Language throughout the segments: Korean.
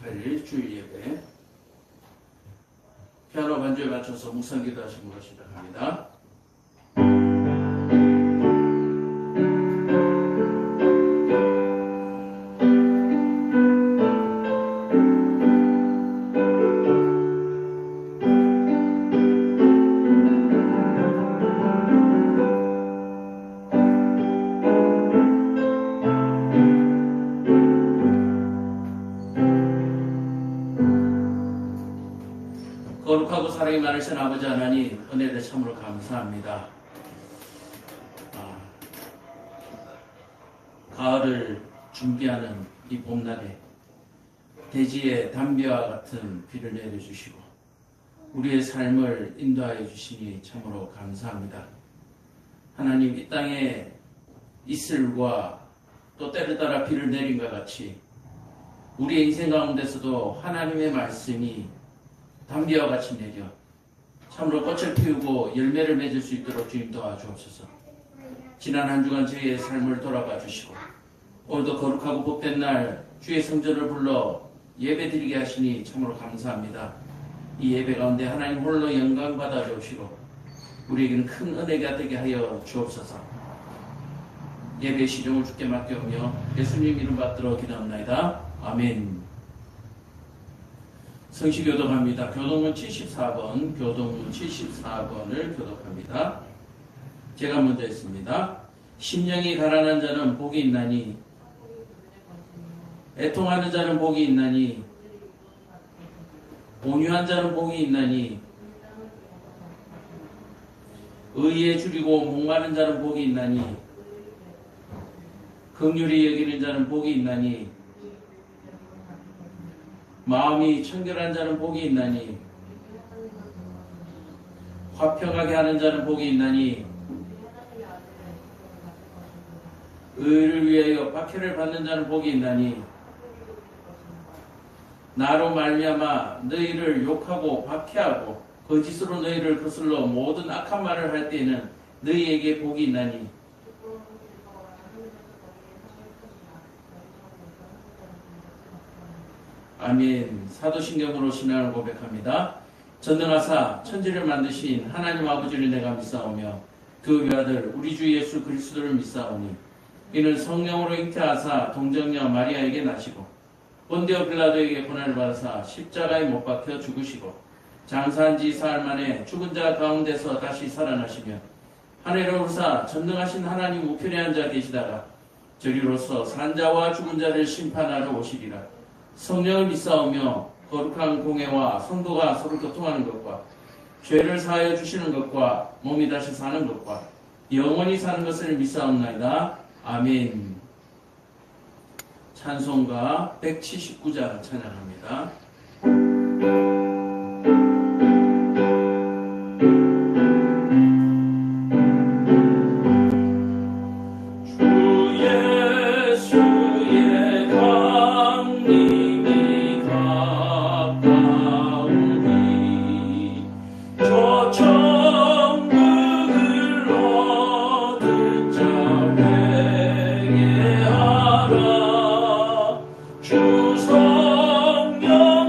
28일 주일 예배 피아노 반주에 맞춰서 묵상기도 하심으로 시작합니다. 거룩하고 사랑이 많으신 아버지 하나님, 은혜를 참으로 감사합니다. 가을을 준비하는 이 봄날에 대지의 담비와 같은 비를 내려주시고 우리의 삶을 인도하여 주시니 참으로 감사합니다. 하나님, 이 땅에 이슬과 또 때를 따라 비를 내린과 같이 우리의 인생 가운데서도 하나님의 말씀이 담비와 같이 내려 참으로 꽃을 피우고 열매를 맺을 수 있도록 주님 도와주옵소서. 지난 한 주간 저희의 삶을 돌아봐 주시고 오늘도 거룩하고 복된 날 주의 성전을 불러 예배 드리게 하시니 참으로 감사합니다. 이 예배 가운데 하나님 홀로 영광 받아 주시고 우리에게는 큰 은혜가 되게 하여 주옵소서. 예배 시종을 주께 맡겨오며 예수님 이름 받들어 기도합나이다. 아멘. 성시 교독합니다. 교독문 74번, 교독문 74번을 교독합니다. 제가 먼저 했습니다. 심령이 가난한 자는 복이 있나니, 애통하는 자는 복이 있나니, 온유한 자는 복이 있나니, 의에 줄이고 목마른 자는 복이 있나니, 긍휼히 여기는 자는 복이 있나니, 마음이 청결한 자는 복이 있나니, 화평하게 하는 자는 복이 있나니, 의를 위하여 박해를 받는 자는 복이 있나니, 나로 말미암아 너희를 욕하고 박해하고 거짓으로 너희를 거슬러 모든 악한 말을 할 때에는 너희에게 복이 있나니, 아멘. 사도신경으로 신앙을 고백합니다. 전능하사 천지를 만드신 하나님 아버지를 내가 믿사오며 그 외아들 우리 주 예수 그리스도를 믿사오니 이는 성령으로 잉태하사 동정녀 마리아에게 나시고 본디오 빌라도에게 고난을 받으사 십자가에 못 박혀 죽으시고 장사한 지 사흘 만에 죽은 자 가운데서 다시 살아나시며 하늘에 오르사 전능하신 하나님 우편에 앉아 계시다가 저리로서 산자와 죽은 자를 심판하러 오시리라. 성령을 믿사오며 거룩한 공회와 성도가 서로 교통하는 것과 죄를 사하여 주시는 것과 몸이 다시 사는 것과 영원히 사는 것을 믿사옵나이다. 아멘. 찬송가 179장 찬양합니다. 주 성령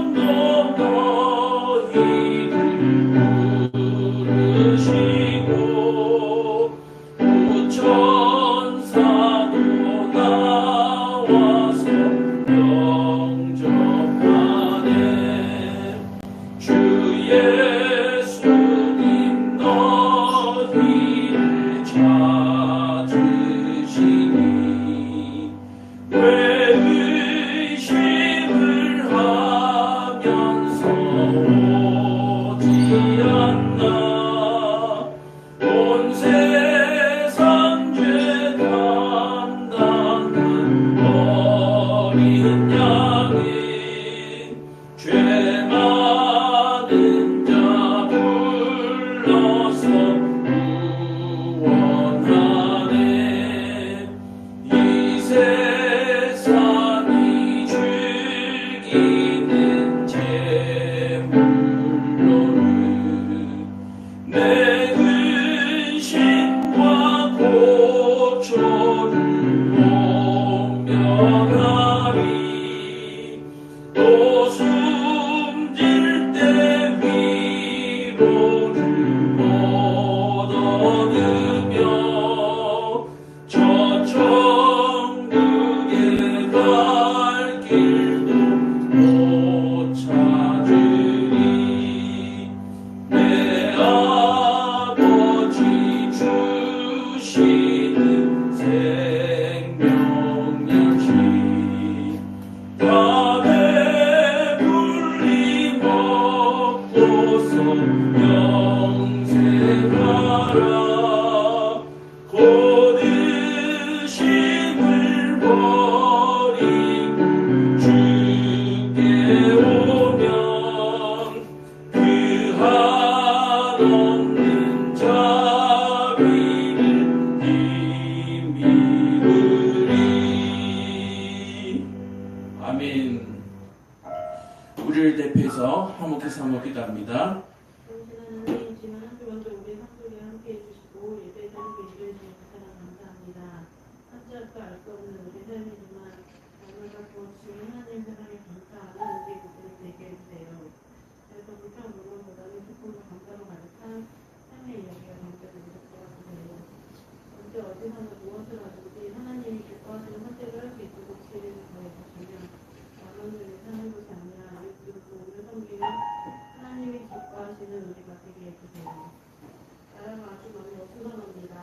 위해서 화목히 사모 기도합니다. 당신은 하나님 지난 한 주간 또 우리 상속에 함께 해주시고 예배에 함께 이루어주신 사랑 감사합니다. 한자도 알 수 없는 우리 삶이지만 오늘 갖고 주신 하나님 사랑에 감사하는 우리 모두를 되게 해주세요. 그래서 불평불만보다는 기쁨과 감사로 가득한 삶의 이야기가 되었으면 좋겠습니다. 언제 어디서나 무엇을 하든지 하나님이 기뻐하시는 선택을 할 수 있도록 지혜를 더해주시며 마음을 사는 것이 아니라 예수로 오늘 섬기는 하나님이 기뻐하시는 우리가 되게 해주세요. 나라가 아주 많이 어수선합니다.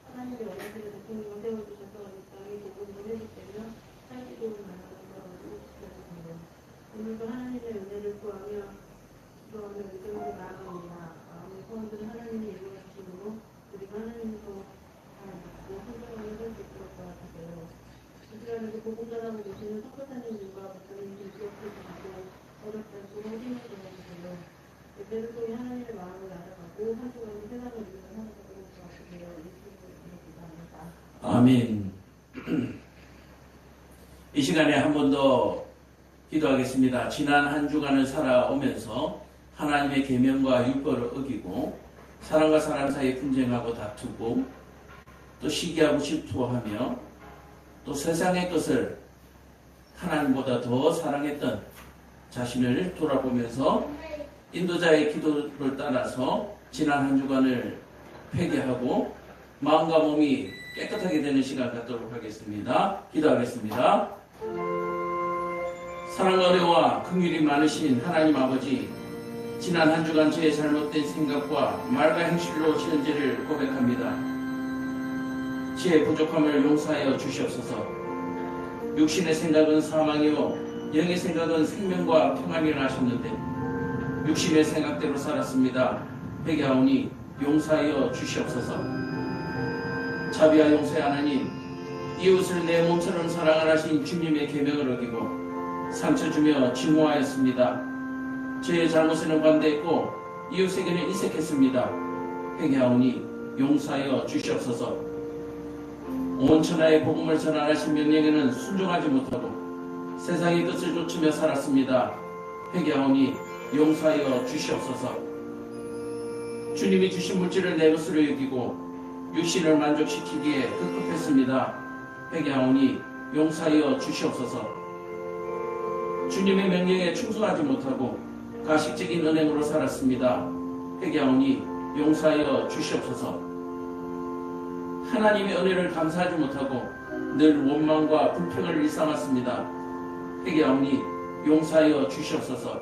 하나님이 어려서를 대통령을 세워주셔서 이 땅에 복음을 회복되며 살기 좋은 나라가 되어가지고 지켜주세요. 오늘도 하나님의 은혜를 구하며 믿음으로 나아갑니다. 마음의 소원들은 하나님이 이루어주시므로 우리가 하나님을 더 믿고 성장하며 살수 있도록 도와주세요. 이스라엘에서 복음 전하고 계시는 선교사님들과 목사님들 기억해주시고 어렵다 주로 힘을 도와주세요. 예배를 통해 하나님의 마음을 알아가고 한 주간의 세상을 위해서 살아가도록 도와주세요. 예수님으로 기도합니다. 아멘. 이 시간에 한 번 더 기도하겠습니다. 지난 한 주간을 살아오면서 하나님의 계명과 율법을 어기고 사람과 사람 사이에 분쟁하고 다투고 또 시기하고 질투하며 또 세상의 것을 하나님보다 더 사랑했던 자신을 돌아보면서 인도자의 기도를 따라서 지난 한 주간을 회개하고 마음과 몸이 깨끗하게 되는 시간 갖도록 하겠습니다. 기도하겠습니다. 사랑과 은혜와 긍휼이 많으신 하나님 아버지, 지난 한 주간 저의 잘못된 생각과 말과 행실로 지은 죄를 고백합니다. 지혜의 부족함을 용서하여 주시옵소서. 육신의 생각은 사망이요 영의 생각은 생명과 평안이라 하셨는데 육신의 생각대로 살았습니다. 회개하오니 용서하여 주시옵소서. 자비와 용서의 하나님, 이웃을 내 몸처럼 사랑을 하신 주님의 계명을 어기고 상처 주며 증오하였습니다. 저의 잘못에는 관대했고 이웃에게는 인색했습니다. 회개하오니 용서하여 주시옵소서. 온 천하의 복음을 전하신 명령에는 순종하지 못하고 세상의 뜻을 좇으며 살았습니다. 회개하오니 용서하여 주시옵소서. 주님이 주신 물질을 내 것으로 여기고 육신을 만족시키기에 급급했습니다. 회개하오니 용서하여 주시옵소서. 주님의 명령에 충성하지 못하고 가식적인 은행으로 살았습니다. 회개하오니 용서하여 주시옵소서. 하나님의 은혜를 감사하지 못하고 늘 원망과 불평을 일삼았습니다. 회개하오니 용서하여 주시옵소서.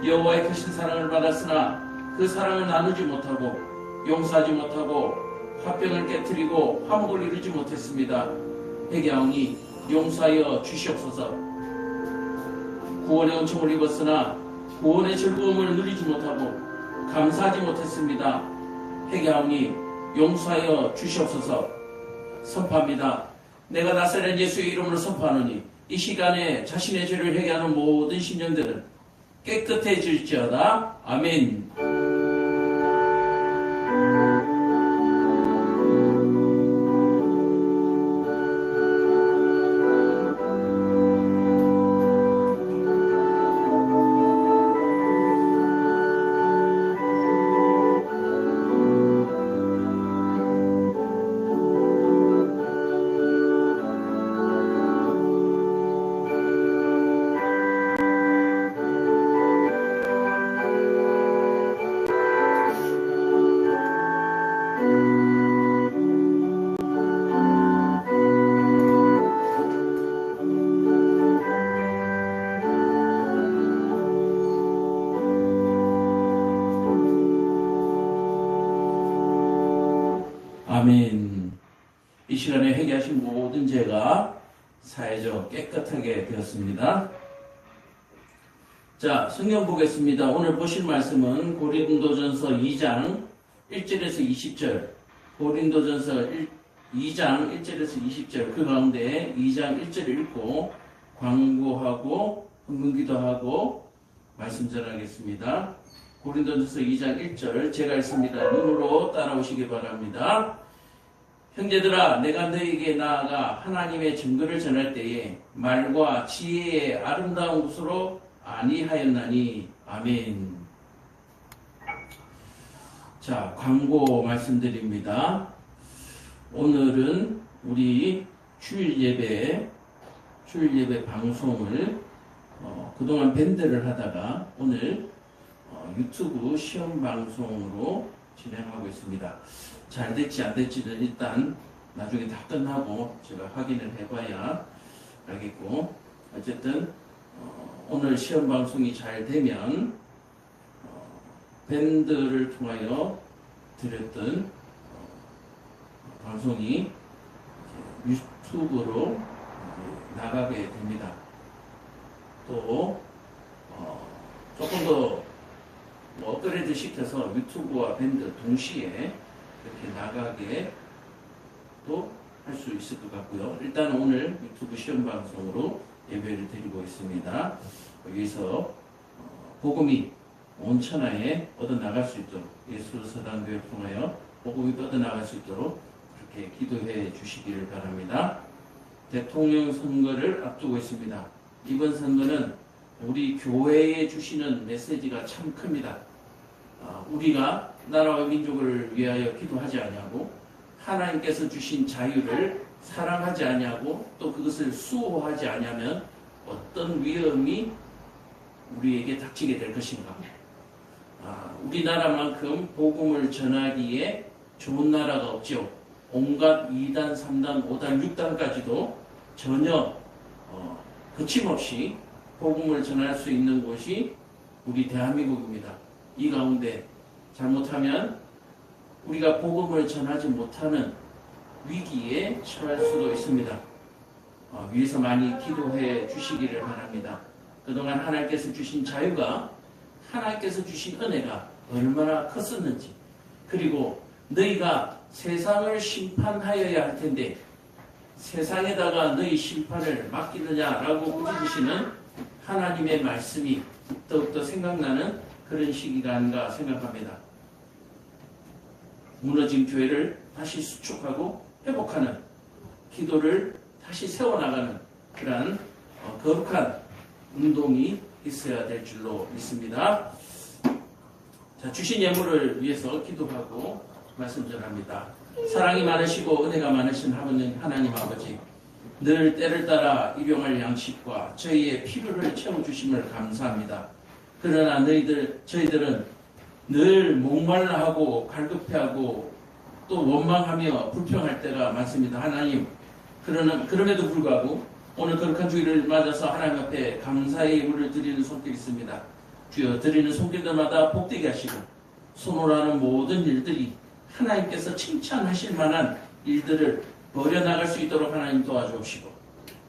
여호와의 크신 사랑을 받았으나 그 사랑을 나누지 못하고 용서하지 못하고 화병을 깨뜨리고 화목을 이루지 못했습니다. 회개하오니 용서하여 주시옵소서. 구원의 은총을 입었으나 구원의 즐거움을 누리지 못하고 감사하지 못했습니다. 회개하오니 용서하여 주시옵소서. 선포합니다. 내가 나사렛 예수의 이름으로 선포하노니 이 시간에 자신의 죄를 회개하는 모든 심령들은 깨끗해질지어다. 아멘. 아멘. 이 시간에 회개하신 모든 죄가 사해져 깨끗하게 되었습니다. 자, 성경 보겠습니다. 오늘 보실 말씀은 고린도전서 2장 1절에서 20절, 고린도전서 2장 1절에서 20절, 그 가운데 2장 1절을 읽고 광고하고 헌금기도하고 말씀 전하겠습니다. 고린도전서 2장 1절 제가 읽습니다. 눈으로 따라오시기 바랍니다. 형제들아, 내가 너희에게 나아가 하나님의 증거를 전할 때에 말과 지혜의 아름다운 것으로 아니하였나니. 아멘. 자, 광고 말씀드립니다. 오늘은 우리 주일 예배 방송을 그동안 밴드를 하다가 오늘 유튜브 시험 방송으로 진행하고 있습니다. 잘 될지 안 될지는 일단 나중에 다 끝나고 제가 확인을 해봐야 알겠고, 어쨌든 오늘 시험 방송이 잘 되면 밴드를 통하여 드렸던 방송이 유튜브로 나가게 됩니다. 또 조금 더 업그레이드 시켜서 유튜브와 밴드 동시에 이렇게 나가게 또 할 수 있을 것 같고요. 일단 오늘 유튜브 시험 방송으로 예배를 드리고 있습니다. 여기서 복음이 온 천하에 뻗어나갈 수 있도록, 예수서당교회 통하여 복음이 뻗어나갈 수 있도록 그렇게 기도해 주시기를 바랍니다. 대통령 선거를 앞두고 있습니다. 이번 선거는 우리 교회에 주시는 메시지가 참 큽니다. 우리가 나라와 민족을 위하여 기도하지 아니하고 하나님께서 주신 자유를 사랑하지 아니하고 또 그것을 수호하지 아니하면 어떤 위험이 우리에게 닥치게 될 것인가. 우리나라만큼 복음을 전하기에 좋은 나라가 없죠. 온갖 2단, 3단, 5단, 6단까지도 전혀 거침없이 복음을 전할 수 있는 곳이 우리 대한민국입니다. 이 가운데 잘못하면 우리가 복음을 전하지 못하는 위기에 처할 수도 있습니다. 위에서 많이 기도해 주시기를 바랍니다. 그동안 하나님께서 주신 자유가, 하나님께서 주신 은혜가 얼마나 컸었는지, 그리고 너희가 세상을 심판하여야 할 텐데 세상에다가 너희 심판을 맡기느냐라고 꾸짖으시는 하나님의 말씀이 더욱더 생각나는 그런 시기가 아닌가 생각합니다. 무너진 교회를 다시 수축하고 회복하는, 기도를 다시 세워나가는 그러한 거룩한 운동이 있어야 될 줄로 믿습니다. 자, 주신 예물을 위해서 기도하고 말씀 전합니다. 사랑이 많으시고 은혜가 많으신 하나님 아버지, 늘 때를 따라 일용할 양식과 저희의 필요를 채워주심을 감사합니다. 그러나 저희들은 늘 목말라하고 갈급해하고 또 원망하며 불평할 때가 많습니다. 하나님, 그럼에도 불구하고 오늘 거룩한 주일을 맞아서 하나님 앞에 감사의 예물을 드리는 손길이 있습니다. 주여, 드리는 손길들마다 복되게 하시고 손으로 하는 모든 일들이 하나님께서 칭찬하실 만한 일들을 벌여나갈 수 있도록 하나님 도와주옵시고,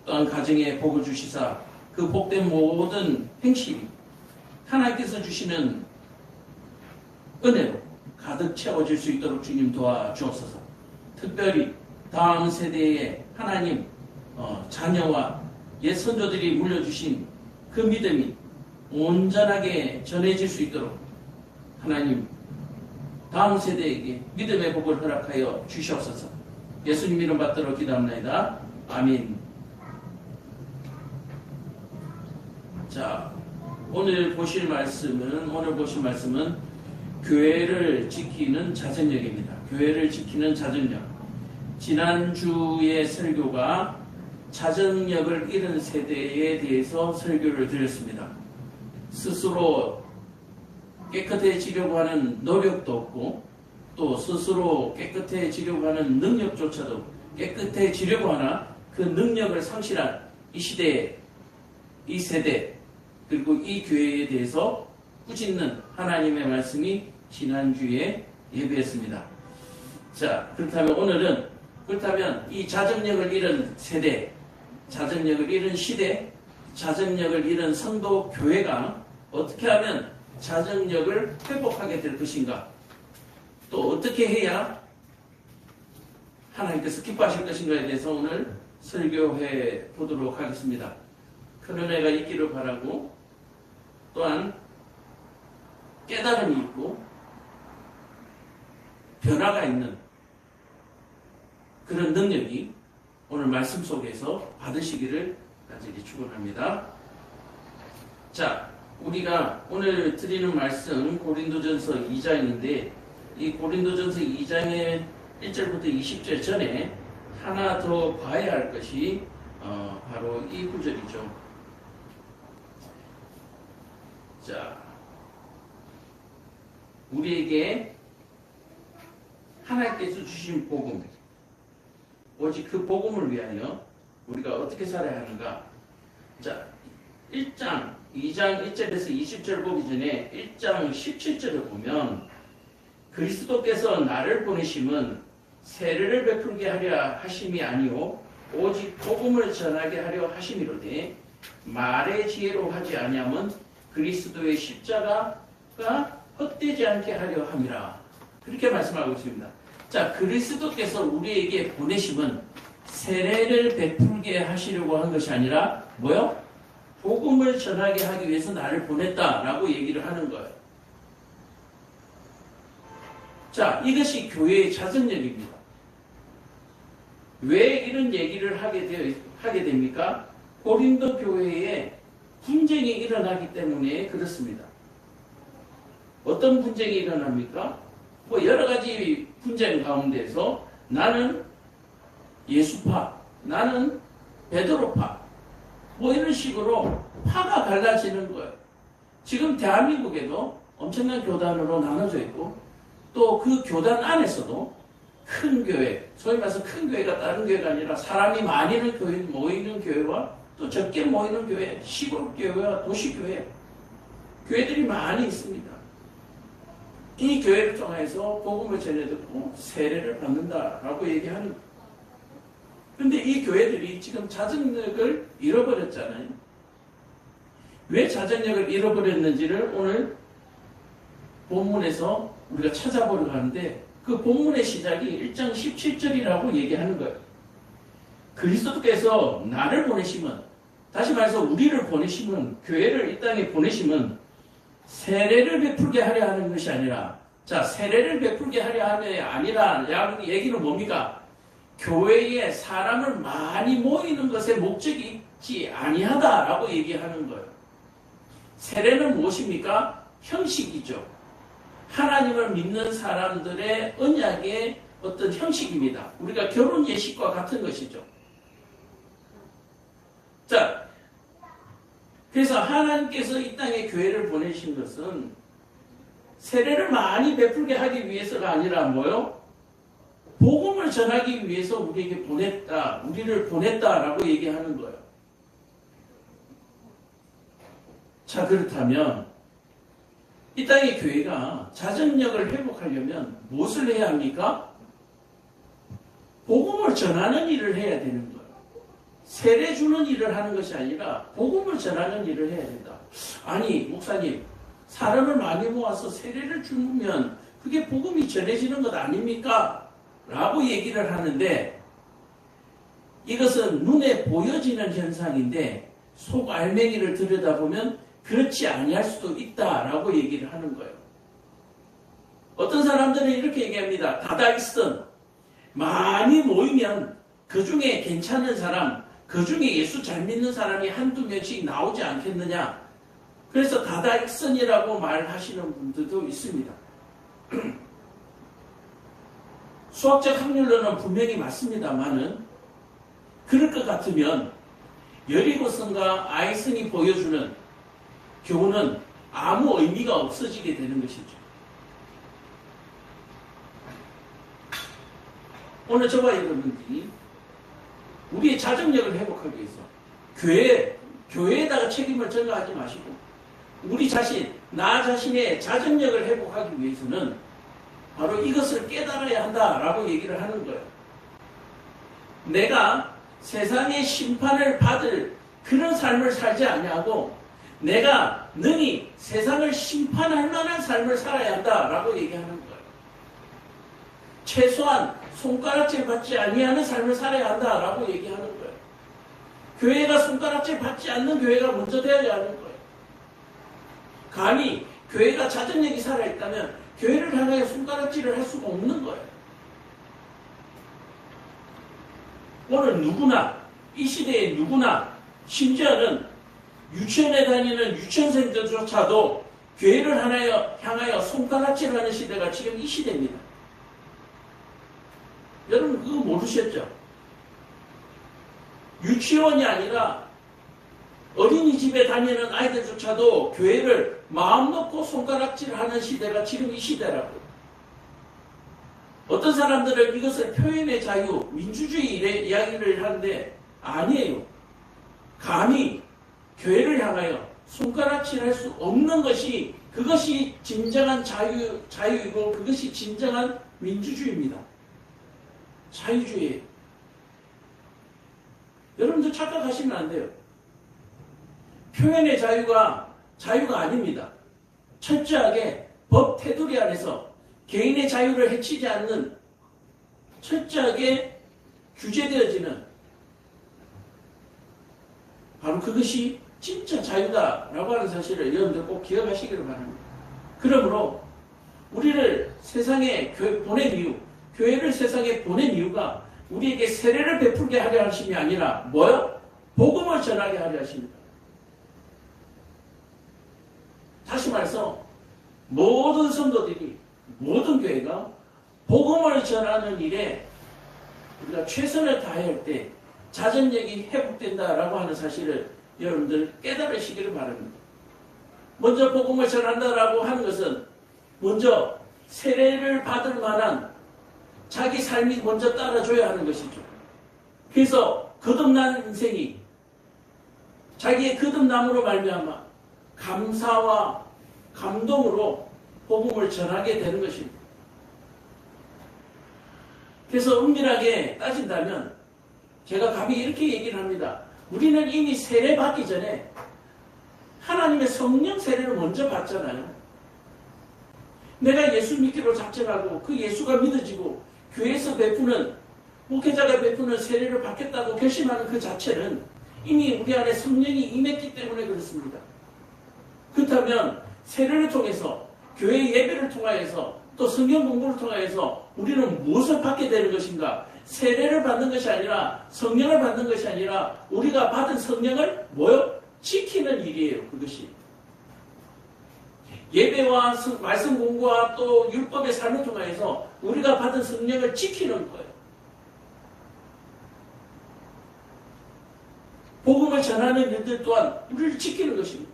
또한 가정에 복을 주시사 그 복된 모든 행실이 하나님께서 주시는 은혜로 가득 채워질 수 있도록 주님 도와주옵소서. 특별히 다음 세대에 하나님 자녀와 옛 선조들이 물려주신 그 믿음이 온전하게 전해질 수 있도록 하나님 다음 세대에게 믿음의 복을 허락하여 주시옵소서. 예수님 이름 받들어 기도합니다. 아멘. 자, 오늘 보실 말씀은 교회를 지키는 자정력입니다. 교회를 지키는 자정력. 지난주의 설교가 자정력을 잃은 세대에 대해서 설교를 드렸습니다. 스스로 깨끗해지려고 하는 노력도 없고 또 스스로 깨끗해지려고 하는 능력조차도, 깨끗해지려고 하나 그 능력을 상실한 이 시대에, 이 세대, 그리고 이 교회에 대해서 꾸짖는 하나님의 말씀이 지난주에 예배했습니다. 자, 그렇다면 이 자정력을 잃은 세대, 자정력을 잃은 시대, 자정력을 잃은 성도 교회가 어떻게 하면 자정력을 회복하게 될 것인가, 또 어떻게 해야 하나님께서 기뻐하실 것인가에 대해서 오늘 설교해 보도록 하겠습니다. 큰 은혜가 있기를 바라고, 또한 깨달음이 있고 변화가 있는 그런 능력이 오늘 말씀 속에서 받으시기를 간절히 축원합니다. 자, 우리가 오늘 드리는 말씀 고린도전서 2장인데 이 고린도전서 2장의 1절부터 20절 전에 하나 더 봐야 할 것이 바로 이 구절이죠. 자, 우리에게 하나님께서 주신 복음, 오직 그 복음을 위하여 우리가 어떻게 살아야 하는가? 자, 1장, 2장 1절에서 20절 보기 전에 1장 17절을 보면 그리스도께서 나를 보내심은 세례를 베풀게 하려 하심이 아니오 오직 복음을 전하게 하려 하심이로되 말의 지혜로 하지 아니함은 그리스도의 십자가가 헛되지 않게 하려 함이라. 그렇게 말씀하고 있습니다. 자, 그리스도께서 우리에게 보내심은 세례를 베풀게 하시려고 한 것이 아니라 뭐요? 복음을 전하게 하기 위해서 나를 보냈다라고 얘기를 하는 거예요. 자, 이것이 교회의 자정력입니다. 왜 이런 얘기를 하게 됩니까? 고린도 교회에 분쟁이 일어나기 때문에 그렇습니다. 어떤 분쟁이 일어납니까? 뭐 여러 가지 분쟁 가운데서 나는 예수파, 나는 베드로파, 뭐 이런 식으로 파가 갈라지는 거예요. 지금 대한민국에도 엄청난 교단으로 나눠져 있고 또 그 교단 안에서도 큰 교회, 소위 말해서 큰 교회가 다른 교회가 아니라 사람이 많이 모이는 교회와 또 적게 모이는 교회, 시골 교회와 도시 교회, 교회들이 많이 있습니다. 이 교회를 통해서 복음을 전해 듣고 세례를 받는다라고 얘기하는 거예요. 그런데 이 교회들이 지금 자정력을 잃어버렸잖아요. 왜 자정력을 잃어버렸는지를 오늘 본문에서 우리가 찾아보려고 하는데 그 본문의 시작이 1장 17절이라고 얘기하는 거예요. 그리스도께서 나를 보내시면, 다시 말해서 우리를 보내시면, 교회를 이 땅에 보내시면 세례를 베풀게 하려 하는 것이 아니라, 자, 세례를 베풀게 하려 하는 게 아니라 얘기는 뭡니까? 교회에 사람을 많이 모이는 것에 목적이 있지 아니하다라고 얘기하는 거예요. 세례는 무엇입니까? 형식이죠. 하나님을 믿는 사람들의 언약의 어떤 형식입니다. 우리가 결혼 예식과 같은 것이죠. 자, 그래서 하나님께서 이 땅에 교회를 보내신 것은 세례를 많이 베풀게 하기 위해서가 아니라 뭐요? 복음을 전하기 위해서 우리에게 보냈다, 우리를 보냈다라고 얘기하는 거예요. 자, 그렇다면 이 땅의 교회가 자정력을 회복하려면 무엇을 해야 합니까? 복음을 전하는 일을 해야 되는 거예요. 세례 주는 일을 하는 것이 아니라 복음을 전하는 일을 해야 된다. 아니, 목사님, 사람을 많이 모아서 세례를 주면 그게 복음이 전해지는 것 아닙니까? 라고 얘기를 하는데 이것은 눈에 보여지는 현상인데 속 알맹이를 들여다보면 그렇지 아니할 수도 있다라고 얘기를 하는 거예요. 어떤 사람들은 이렇게 얘기합니다. 다다익선, 많이 모이면 그 중에 괜찮은 사람, 그 중에 예수 잘 믿는 사람이 한두 명씩 나오지 않겠느냐. 그래서 다다익선이라고 말하시는 분들도 있습니다. 수학적 확률로는 분명히 맞습니다만은 그럴 것 같으면 여리고성과 아이성이 보여주는 교훈은 아무 의미가 없어지게 되는 것이죠. 오늘 저와 여러분들이 우리의 자정력을 회복하기 위해서 교회에다가 책임을 전가하지 마시고 우리 자신, 나 자신의 자정력을 회복하기 위해서는 바로 이것을 깨달아야 한다라고 얘기를 하는 거예요. 내가 세상의 심판을 받을 그런 삶을 살지 아니하고 내가 능히 세상을 심판할 만한 삶을 살아야 한다라고 얘기하는 거예요. 최소한 손가락질 받지 아니하는 삶을 살아야 한다라고 얘기하는 거예요. 교회가 손가락질 받지 않는 교회가 먼저 되어야 하는 거예요. 감히 교회가 자정력이 살아있다면 교회를 향하여 손가락질을 할 수가 없는 거예요. 오늘 누구나, 이 시대에 누구나, 심지어는 유치원에 다니는 유치원생들조차도 교회를 향하여 손가락질하는 시대가 지금 이 시대입니다. 여러분 그거 모르셨죠? 유치원이 아니라 어린이집에 다니는 아이들조차도 교회를 마음 놓고 손가락질하는 시대가 지금 이 시대라고. 어떤 사람들은 이것을 표현의 자유, 민주주의 이야기를 하는데 아니에요. 감히 교회를 향하여 손가락질할 수 없는 것이 그것이 진정한 자유이고 그것이 진정한 민주주의입니다. 자유주의. 여러분들 착각하시면 안 돼요. 표현의 자유가 아닙니다. 철저하게 법 테두리 안에서 개인의 자유를 해치지 않는 철저하게 규제되어지는 바로 그것이 진짜 자유다라고 하는 사실을 여러분들 꼭 기억하시기를 바랍니다. 그러므로 우리를 세상에 보낸 이유, 교회를 세상에 보낸 이유가 우리에게 세례를 베풀게 하려 하심이 아니라 뭐요? 복음을 전하게 하려 하십니다. 다시 말해서 모든 성도들이 모든 교회가 복음을 전하는 일에 우리가 최선을 다해야 할 때 자전력이 회복된다라고 하는 사실을 여러분들 깨달으시기를 바랍니다. 먼저 복음을 전한다라고 하는 것은 먼저 세례를 받을 만한 자기 삶이 먼저 따라줘야 하는 것이죠. 그래서 거듭난 인생이 자기의 거듭남으로 말미암아 감사와 감동으로 복음을 전하게 되는 것입니다. 그래서 엄밀하게 따진다면 제가 감히 이렇게 얘기를 합니다. 우리는 이미 세례 받기 전에 하나님의 성령 세례를 먼저 받잖아요. 내가 예수 믿기로 작정하고 그 예수가 믿어지고 교회에서 베푸는 목회자가 베푸는 세례를 받겠다고 결심하는 그 자체는 이미 우리 안에 성령이 임했기 때문에 그렇습니다. 그렇다면 세례를 통해서 교회 예배를 통하여서 또 성경 공부를 통하여서 우리는 무엇을 받게 되는 것인가? 세례를 받는 것이 아니라 성령을 받는 것이 아니라 우리가 받은 성령을 뭐요? 지키는 일이에요. 그것이. 예배와 말씀 공부와 또 율법의 삶을 통하여서 우리가 받은 성령을 지키는 거예요. 복음을 전하는 일들 또한 우리를 지키는 것입니다.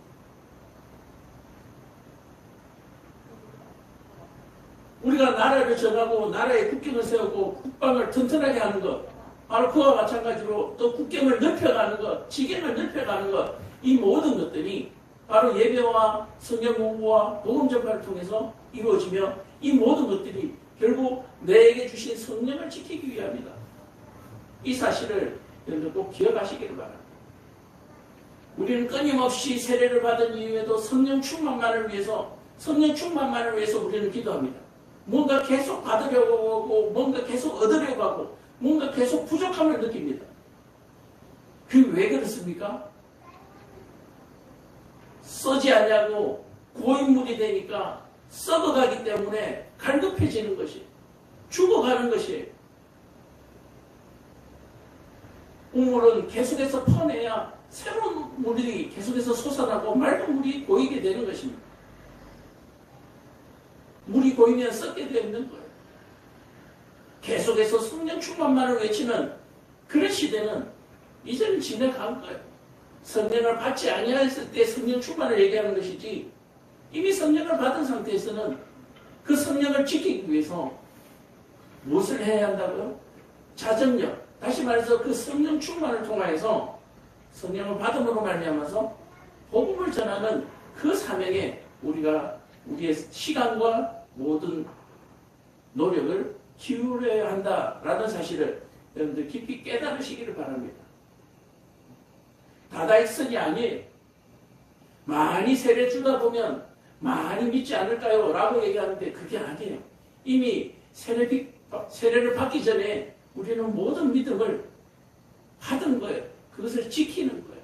우리가 나라를 정하고 나라의 국경을 세우고 국방을 튼튼하게 하는 것, 바로 그와 마찬가지로 또 국경을 넓혀가는 것, 지경을 넓혀가는 것, 이 모든 것들이 바로 예배와 성경 공부와 복음 전파를 통해서 이루어지며 이 모든 것들이 결국 내게 주신 성령을 지키기 위함이다. 이 사실을 여러분 꼭 기억하시기를 바랍니다. 우리는 끊임없이 세례를 받은 이후에도 성령 충만만을 위해서 우리는 기도합니다. 뭔가 계속 받으려고 하고 뭔가 계속 얻으려고 하고 뭔가 계속 부족함을 느낍니다. 그게 왜 그렇습니까? 써지 않냐고 고인물이 되니까 썩어가기 때문에 갈급해지는 것이 죽어가는 것이에요. 우물은 계속해서 퍼내야 새로운 물이 계속해서 솟아나고 맑은 물이 고이게 되는 것입니다. 물이 고이면 썩게 되어 있는 거예요. 계속해서 성령 충만만을 외치는 그런 시대는 이제는 지나간 거예요. 성령을 받지 아니하였을 때 성령 충만을 얘기하는 것이지 이미 성령을 받은 상태에서는 그 성령을 지키기 위해서 무엇을 해야 한다고요? 자정력. 다시 말해서 그 성령 충만을 통하여서 성령을 받음으로 말미암아서 복음을 전하는 그 사명에 우리가 우리의 시간과 모든 노력을 기울여야 한다라는 사실을 여러분들 깊이 깨달으시기를 바랍니다. 다다익선이 아니에요. 많이 세례 주다 보면 많이 믿지 않을까요? 라고 얘기하는데 그게 아니에요. 이미 세례를 받기 전에 우리는 모든 믿음을 받은 거예요. 그것을 지키는 거예요.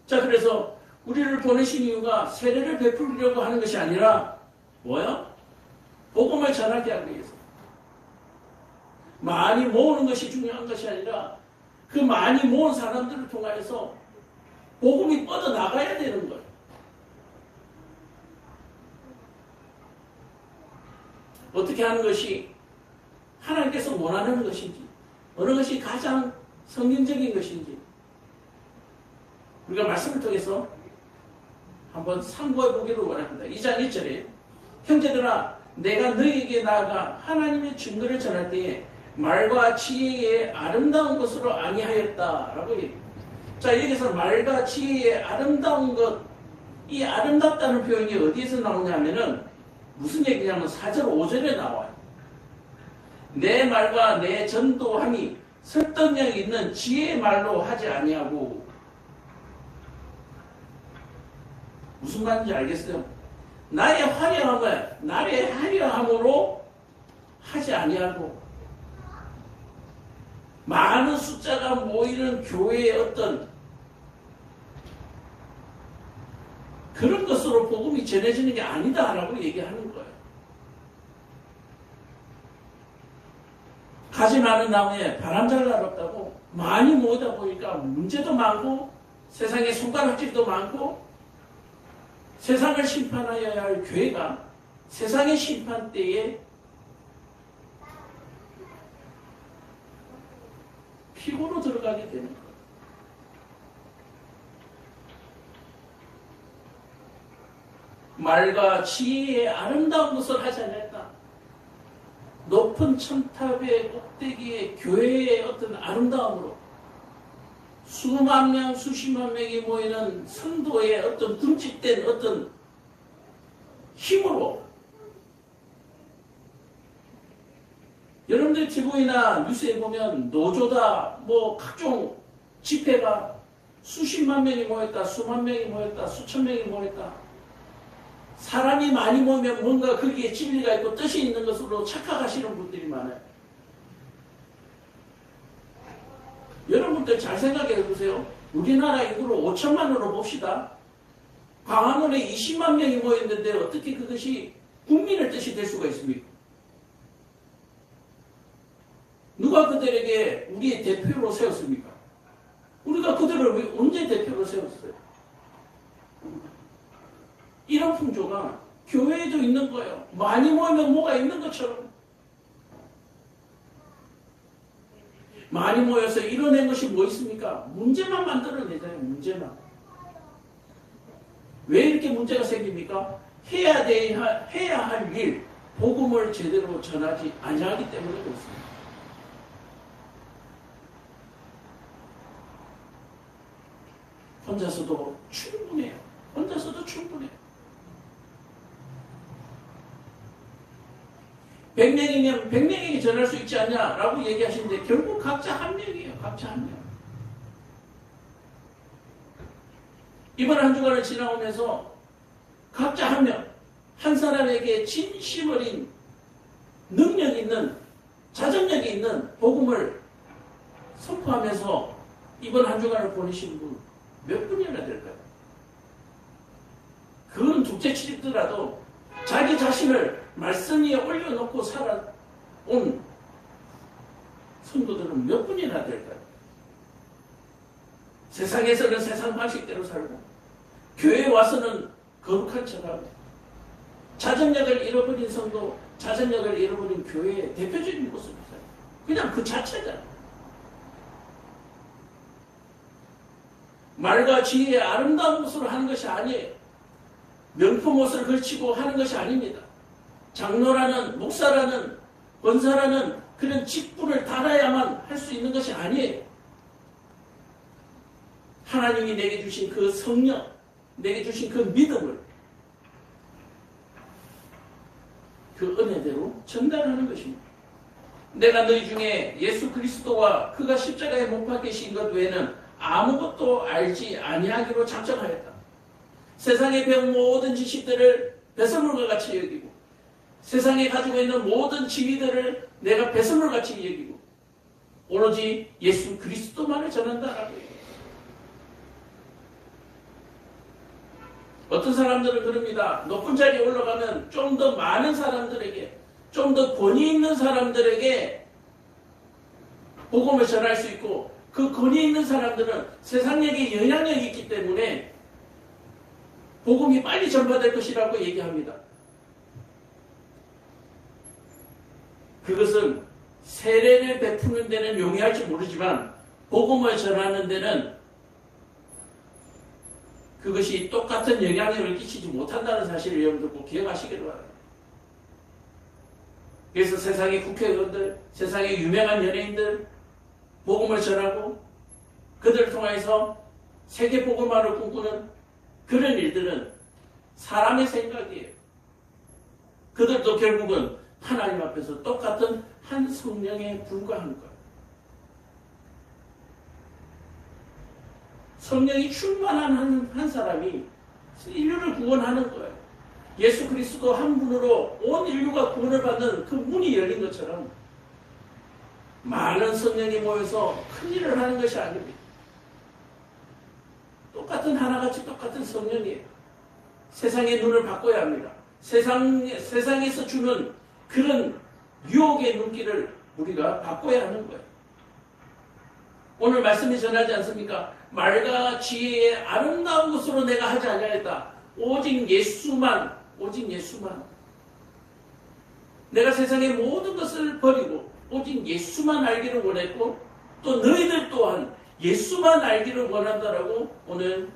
자, 그래서 우리를 보내신 이유가 세례를 베풀려고 하는 것이 아니라 뭐야? 복음을 전하게 하기 위해서. 많이 모으는 것이 중요한 것이 아니라 그 많이 모은 사람들을 통하여서 복음이 뻗어나가야 되는 거예요. 어떻게 하는 것이 하나님께서 원하는 것인지, 어느 것이 가장 성경적인 것인지 우리가 말씀을 통해서 한번 참고해 보기를 원합니다. 2장 1절에 형제들아 내가 너희에게 나아가 하나님의 증거를 전할 때에 말과 지혜의 아름다운 것으로 아니하였다라고 얘기합니다. 자, 여기서 말과 지혜의 아름다운 것, 이 아름답다는 표현이 어디에서 나오냐면은 무슨 얘기냐면 4절 5절에 나와요. 내 말과 내 전도함이 설득력 있는 지혜의 말로 하지 아니하고. 무슨 말인지 알겠어요? 나의 화려함으로 하지 아니하고, 많은 숫자가 모이는 교회의 어떤 그런 것으로 복음이 전해지는 게 아니다라고 얘기하는 거예요. 가지 많은 나무에 바람 잘 날았다고 많이 모이다 보니까 문제도 많고 세상에 손가락질도 많고 세상을 심판하여야 할 교회가 세상의 심판 때에 피고로 들어가게 되는 거예요. 말과 지혜의 아름다운 것을 하지 않았다. 높은 첨탑의 꼭대기에 교회의 어떤 아름다움으로 수만 명, 수십만 명이 모이는 성도의 어떤 둠칫된 어떤 힘으로 여러분들 TV나 뉴스에 보면 노조다, 뭐 각종 집회가 수십만 명이 모였다, 수만 명이 모였다, 수천 명이 모였다. 사람이 많이 모이면 뭔가 거기에 진리가 있고 뜻이 있는 것으로 착각하시는 분들이 많아요. 여러분들 잘 생각해 보세요. 우리나라 인구를 5천만으로 봅시다. 광화문에 20만 명이 모였는데 어떻게 그것이 국민의 뜻이 될 수가 있습니까? 누가 그들에게 우리의 대표로 세웠습니까? 우리가 그들을 언제 대표로 세웠어요? 이런 풍조가 교회에도 있는 거예요. 많이 모이면 뭐가 있는 것처럼. 많이 모여서 이뤄낸 것이 뭐 있습니까? 문제만 만들어내잖아요. 문제만. 왜 이렇게 문제가 생깁니까? 해야 할 일, 복음을 제대로 전하지 아니하기 때문에 그렇습니다. 혼자서도 충분해요. 혼자서도 충분해요. 100명이면 100명에게 전할 수 있지 않냐라고 얘기하시는데 결국 각자 한 명이에요. 각자 한 명. 이번 한 주간을 지나오면서 각자 한 명, 한 사람에게 진심 어린 능력 있는, 자정력이 있는 복음을 선포하면서 이번 한 주간을 보내신 분 몇 분이나 될까요? 그건 둘째치더라도 자기 자신을 말씀 위에 올려놓고 살아온 성도들은 몇 분이나 될까요? 세상에서는 세상 방식대로 살고 교회에 와서는 거룩한 척하고 자정력을 잃어버린 성도, 자정력을 잃어버린 교회의 대표적인 모습이잖아요. 그냥 그 자체잖아요. 말과 지혜의 아름다운 것으로 하는 것이 아니에요. 명품 옷을 걸치고 하는 것이 아닙니다. 장로라는, 목사라는, 권사라는 그런 직분을 달아야만 할 수 있는 것이 아니에요. 하나님이 내게 주신 그 성령, 내게 주신 그 믿음을 그 은혜대로 전달하는 것입니다. 내가 너희 중에 예수 그리스도와 그가 십자가에 못 박히신 것 외에는 아무것도 알지 아니하기로 작정하였다. 세상에 배운 모든 지식들을 배설물과 같이 여기고 세상에 가지고 있는 모든 지위들을 내가 배설물같이 여기고 오로지 예수 그리스도만을 전한다라고 얘기해요. 어떤 사람들은 그럽니다. 높은 자리에 올라가면 좀 더 많은 사람들에게, 좀 더 권위 있는 사람들에게 복음을 전할 수 있고 그 권위 있는 사람들은 세상력에 영향력이 있기 때문에 복음이 빨리 전파될 것이라고 얘기합니다. 그것은 세례를 베푸는 데는 용이할지 모르지만 복음을 전하는 데는 그것이 똑같은 영향력을 끼치지 못한다는 사실을 여러분들 꼭 기억하시기를 바랍니다. 그래서 세상의 국회의원들, 세상의 유명한 연예인들 복음을 전하고 그들을 통해서 세계 복음화를 꿈꾸는 그런 일들은 사람의 생각이에요. 그들도 결국은 하나님 앞에서 똑같은 한 성령에 불과한 거예요. 성령이 충만한 한 사람이 인류를 구원하는 거예요. 예수 그리스도 한 분으로 온 인류가 구원을 받는 그 문이 열린 것처럼 많은 성령이 모여서 큰 일을 하는 것이 아닙니다. 똑같은 하나같이 똑같은 성령이에요. 세상의 눈을 바꿔야 합니다. 세상에서 주는 그런 유혹의 눈길을 우리가 바꿔야 하는 거예요. 오늘 말씀이 전하지 않습니까? 말과 지혜의 아름다운 것으로 내가 하지 아니하였다. 오직 예수만. 내가 세상의 모든 것을 버리고 오직 예수만 알기를 원했고 또 너희들 또한 예수만 알기를 원한다라고 오늘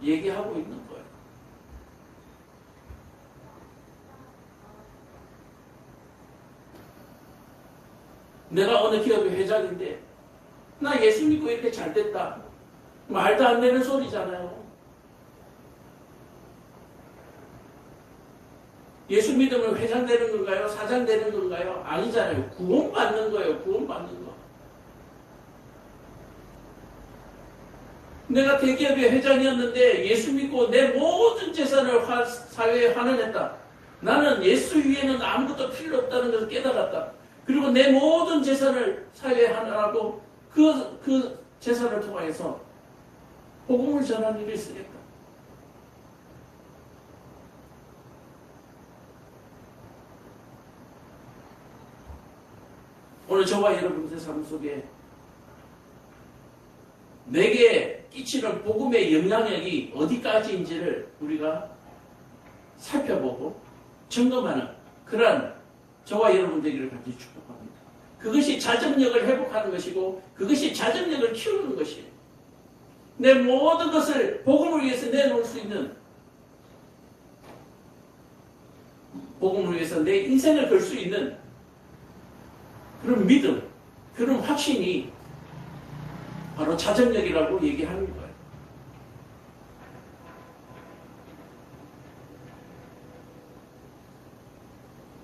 얘기하고 있는 거예요. 내가 어느 기업의 회장인데 나 예수 믿고 이렇게 잘 됐다. 말도 안 되는 소리잖아요. 예수 믿으면 회장 되는 건가요? 사장 되는 건가요? 아니잖아요. 구원받는 거예요. 구원받는 거. 내가 대기업의 회장이었는데 예수 믿고 내 모든 재산을 사회에 환원했다. 나는 예수 위에는 아무것도 필요 없다는 것을 깨달았다. 그리고 내 모든 재산을 사회에 환원하고 그 재산을 통해서 복음을 전하는 일을 쓰겠다. 오늘 저와 여러분의 삶 속에 내게 끼치는 복음의 영향력이 어디까지인지를 우리가 살펴보고 점검하는 그러한 저와 여러분 되기를 간절히 축복합니다. 그것이 자정력을 회복하는 것이고 그것이 자정력을 키우는 것이에요. 내 모든 것을 복음을 위해서 내놓을 수 있는 복음을 위해서 내 인생을 걸 수 있는 그런 믿음, 그런 확신이 바로 자정력이라고 얘기하는 거예요.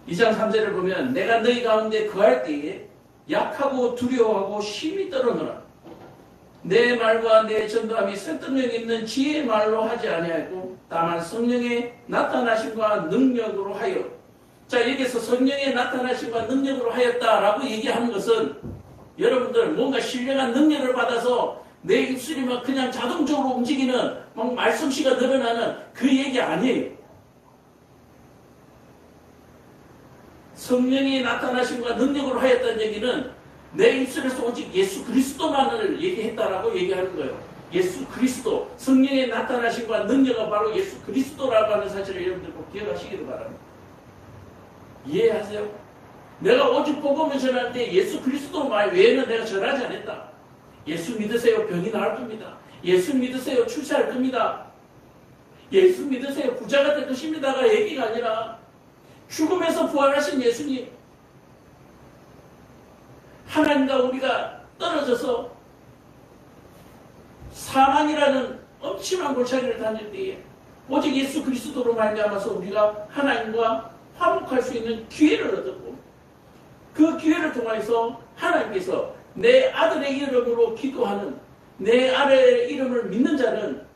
2장 3절을 보면 내가 너희 가운데 거할 때에 약하고 두려워하고 심히 떨어노라. 내 말과 내 전도함이 설득력 있는 지혜의 말로 하지 아니하고 다만 성령의 나타나심과 능력으로 하여. 자, 여기서 성령의 나타나심과 능력으로 하였다라고 얘기하는 것은 여러분들 뭔가 신령한 능력을 받아서 내 입술이 막 그냥 자동적으로 움직이는 막 말솜씨가 늘어나는 그 얘기 아니에요. 성령이 나타나심과 능력으로 하였다는 얘기는 내 입술에서 오직 예수 그리스도만을 얘기했다라고 얘기하는 거예요. 예수 그리스도, 성령의 나타나심과 능력은 바로 예수 그리스도라고 하는 사실을 여러분들 꼭 기억하시기를 바랍니다. 이해하세요? 내가 오직 복음을 전할 때 예수 그리스도 말 외에는 내가 전하지 않았다. 예수 믿으세요, 병이 나을 겁니다. 예수 믿으세요, 출세할 겁니다. 예수 믿으세요, 부자가 될 것입니다가 얘기가 아니라 죽음에서 부활하신 예수님, 하나님과 우리가 떨어져서 사망이라는 엄침한 골짜기를 다닐 때에 오직 예수 그리스도로 말미암아서 우리가 하나님과 화목할 수 있는 기회를 얻었고 그 기회를 통해서 하나님께서 내 아들의 이름으로 기도하는 내 아들의 이름을 믿는 자는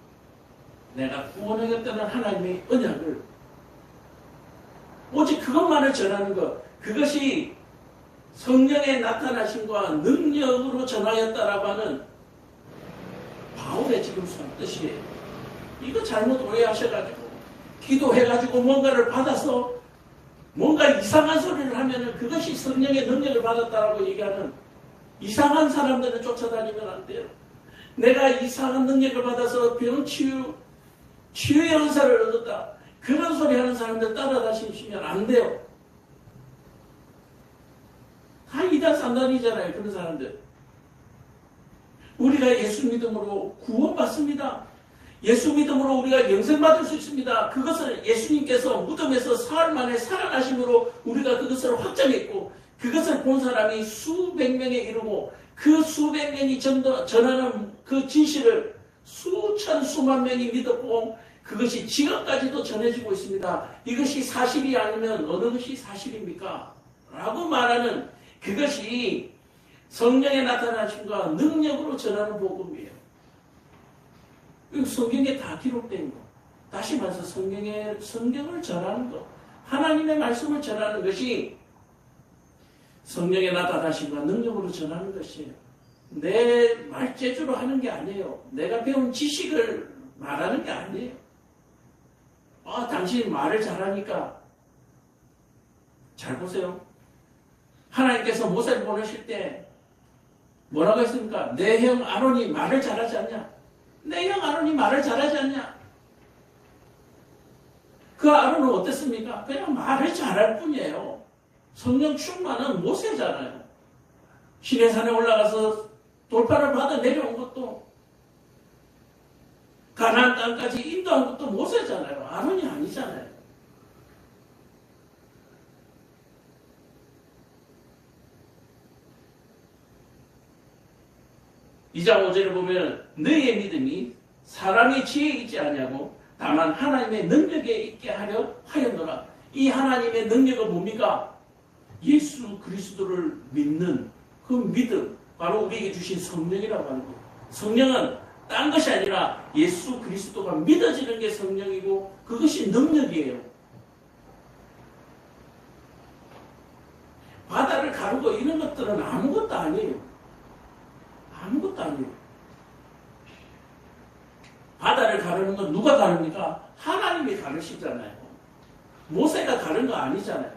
내가 구원하겠다는 하나님의 언약을 오직 그것만을 전하는 것, 그것이 성령의 나타나심과 능력으로 전하였다라고 하는 바울의 지금 뜻이에요. 이거 잘못 오해하셔가지고 기도해가지고 뭔가를 받아서 뭔가 이상한 소리를 하면은 그것이 성령의 능력을 받았다라고 얘기하는 이상한 사람들을 쫓아다니면 안 돼요. 내가 이상한 능력을 받아서 병 치유의 은사를 얻었다. 그런 소리 하는 사람들 따라다니시면 안 돼요. 다 이단 산단이잖아요. 그런 사람들. 우리가 예수 믿음으로 구원받습니다. 예수 믿음으로 우리가 영생받을 수 있습니다. 그것을 예수님께서 무덤에서 사흘 만에 살아나심으로 우리가 그것을 확정했고, 그것을 본 사람이 수백 명에 이르고, 그 수백 명이 전하는 그 진실을 수천 수만 명이 믿었고, 그것이 지금까지도 전해지고 있습니다. 이것이 사실이 아니면 어느 것이 사실입니까? 라고 말하는 그것이 성령의 나타나심과 능력으로 전하는 복음이에요. 성경에 다 기록된 거. 다시 말해서 성경을 전하는 것. 하나님의 말씀을 전하는 것이 성령의 나타나심과 능력으로 전하는 것이에요. 내 말재주로 하는 게 아니에요. 내가 배운 지식을 말하는 게 아니에요. 당신 말을 잘하니까. 잘 보세요. 하나님께서 모세를 보내실 때 뭐라고 했습니까? 내 형 아론이 말을 잘하지 않냐? 내 형 아론이 말을 잘하지 않냐? 그 아론은 어땠습니까? 그냥 말을 잘할 뿐이에요. 성령 충만은 모세잖아요. 시내산에 올라가서 돌파를 받아 내려온 것도, 가나안 땅까지 인도한 것도 모세잖아요. 아론이 아니잖아요. 2장 5절을 보면 너희의 믿음이 사람의 지혜에 있지 아니하고 다만 하나님의 능력에 있게 하려 하였노라. 이 하나님의 능력은 뭡니까? 예수 그리스도를 믿는 그 믿음, 바로 우리에게 주신 성령이라고 하는 거예요. 성령은 딴 것이 아니라 예수 그리스도가 믿어지는 게 성령이고 그것이 능력이에요. 바다를 가르고 이런 것들은 아무것도 아니에요. 아무것도 아니에요. 바다를 가르는 건 누가 가릅니까? 하나님이 가르시잖아요. 모세가 가른 거 아니잖아요.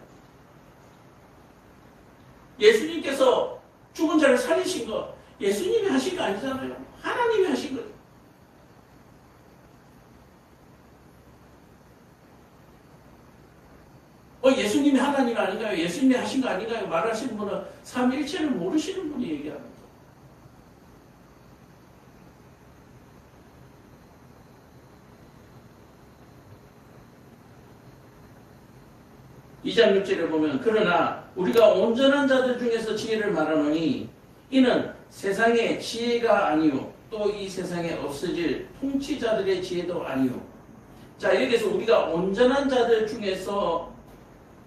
예수님께서 죽은 자를 살리신 거 예수님이 하신 거 아니잖아요. 하나님이 하신 거예요. 예수님이 하나님 아닌가요? 예수님이 하신 거 아닌가요? 말하시는 분은 삼위일체를 모르시는 분이 얘기합니다. (2장 6절에) 보면 그러나 우리가 온전한 자들 중에서 지혜를 말하노니 이는 세상의 지혜가 아니요 또 이 세상에 없어질 통치자들의 지혜도 아니요. 자, 여기서 우리가 온전한 자들 중에서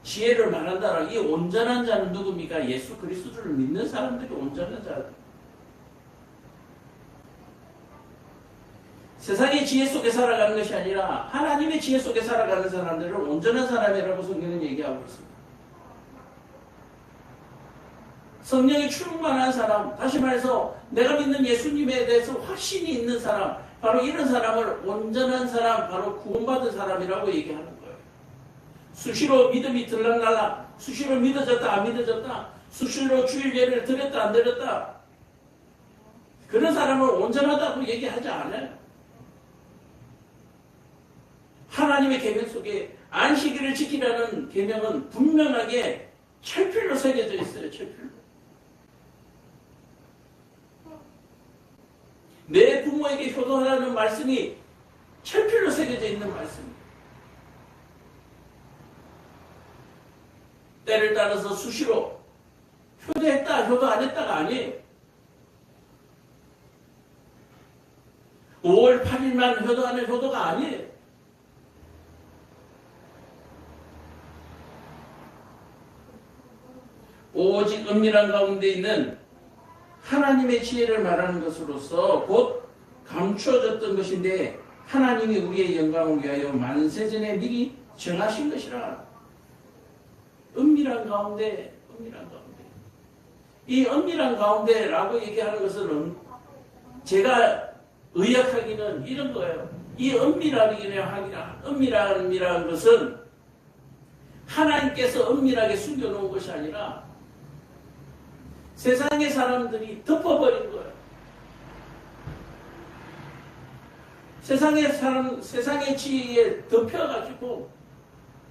지혜를 말한다라. 이 온전한 자는 누굽니까? 예수 그리스도를 믿는 사람들이 온전한 자들. 세상의 지혜 속에 살아가는 것이 아니라 하나님의 지혜 속에 살아가는 사람들을 온전한 사람이라고 성경은 얘기하고 있습니다. 성령이 충만한 사람, 다시 말해서 내가 믿는 예수님에 대해서 확신이 있는 사람, 바로 이런 사람을 온전한 사람, 바로 구원받은 사람이라고 얘기하는 거예요. 수시로 믿음이 들락날락, 수시로 믿어졌다 안 믿어졌다, 수시로 주일 예를 드렸다 안 드렸다, 그런 사람을 온전하다고 얘기하지 않아요. 하나님의 계명 속에 안식일을 지키라는 계명은 분명하게 철필로 새겨져 있어요. 철필로. 내 부모에게 효도하라는 말씀이 철필로 새겨져 있는 말씀입니다. 때를 따라서 수시로 효도했다, 효도 안 했다가 아니에요. 5월 8일만 효도하는 효도가 아니에요. 오직 은밀한 가운데 있는 하나님의 지혜를 말하는 것으로서 곧 감추어졌던 것인데 하나님이 우리의 영광을 위하여 만세전에 미리 정하신 것이라. 은밀한 가운데, 은밀한 가운데. 이 은밀한 가운데라고 얘기하는 것은 제가 의역하기는 이런 거예요. 이 은밀함이라는 것은 하나님께서 은밀하게 숨겨놓은 것이 아니라 세상의 사람들이 덮어버린 거예요. 세상의 지혜에 덮여가지고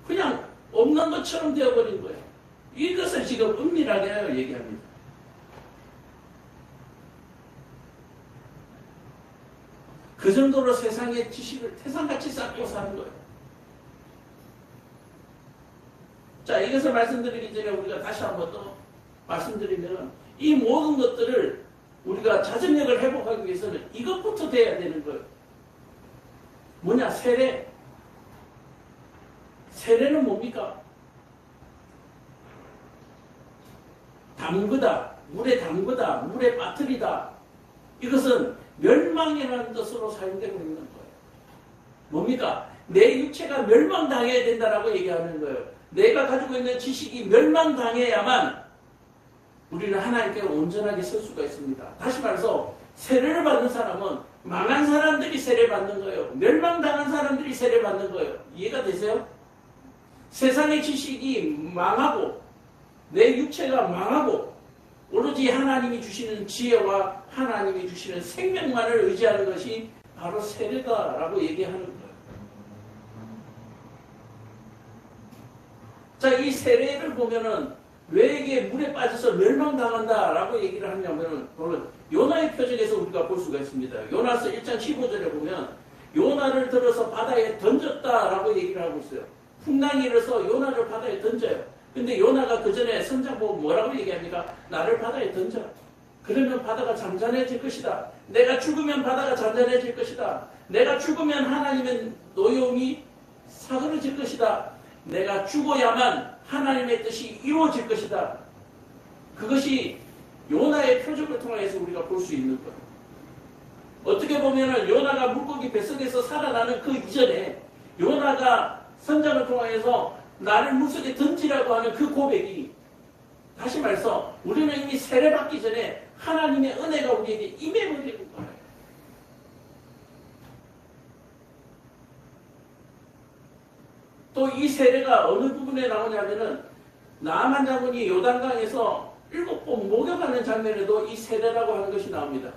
그냥 없는 것처럼 되어버린 거예요. 이것을 지금 은밀하게 얘기합니다. 그 정도로 세상의 지식을 태산같이 쌓고 사는 거예요. 자, 이것을 말씀드리기 전에 우리가 다시 한번 또 말씀드리면 이 모든 것들을 우리가 자정력을 회복하기 위해서는 이것부터 돼야 되는 거예요. 뭐냐? 세례. 세례는 뭡니까? 담그다, 물에 담그다, 물에 빠뜨리다. 이것은 멸망이라는 뜻으로 사용되고 있는 거예요. 뭡니까? 내 육체가 멸망당해야 된다라고 얘기하는 거예요. 내가 가지고 있는 지식이 멸망당해야만 우리는 하나님께 온전하게 설 수가 있습니다. 다시 말해서 세례를 받는 사람은 망한 사람들이 세례받는 거예요. 멸망당한 사람들이 세례받는 거예요. 이해가 되세요? 세상의 지식이 망하고 내 육체가 망하고 오로지 하나님이 주시는 지혜와 하나님이 주시는 생명만을 의지하는 것이 바로 세례다라고 얘기하는 거예요. 자, 이 세례를 보면은 왜 이게 물에 빠져서 멸망당한다라고 얘기를 하냐면은 요나의 표적에서 우리가 볼 수가 있습니다. 요나서 1장 15절에 보면 요나를 들어서 바다에 던졌다라고 얘기를 하고 있어요. 풍랑이 일어서 요나를 바다에 던져요. 근데 요나가 그 전에 선장 보고 뭐라고 얘기합니까? 나를 바다에 던져. 그러면 바다가 잠잠해질 것이다. 내가 죽으면 바다가 잠잠해질 것이다. 내가 죽으면 하나님의 노여움이 사그러질 것이다. 내가 죽어야만 하나님의 뜻이 이루어질 것이다. 그것이 요나의 표적을 통해서 우리가 볼 수 있는 거예요. 어떻게 보면 요나가 물고기 뱃속에서 살아나는 그 이전에 요나가 선장을 통해서 나를 물속에 던지라고 하는 그 고백이, 다시 말해서 우리는 이미 세례받기 전에 하나님의 은혜가 우리에게 임해버리는 거예요. 또 이 세례가 어느 부분에 나오냐면은 나만 장군이 요단강에서 7번 목욕하는 장면에도 이 세례라고 하는 것이 나옵니다.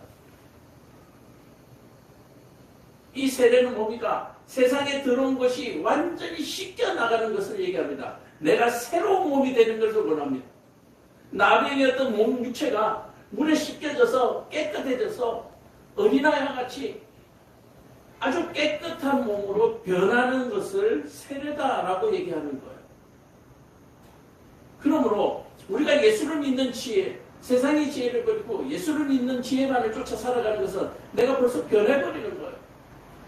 이 세례는 뭡니까? 세상에 들어온 것이 완전히 씻겨 나가는 것을 얘기합니다. 내가 새로운 몸이 되는 것을 원합니다. 나병이었던 몸 육체가 물에 씻겨져서 깨끗해져서 어린아이와 같이 아주 깨끗한 몸으로 변하는 것을 세례다라고 얘기하는 거예요. 그러므로 우리가 예수를 믿는 지혜, 세상의 지혜를 버리고 예수를 믿는 지혜만을 쫓아 살아가는 것은 내가 벌써 변해버리는 거예요.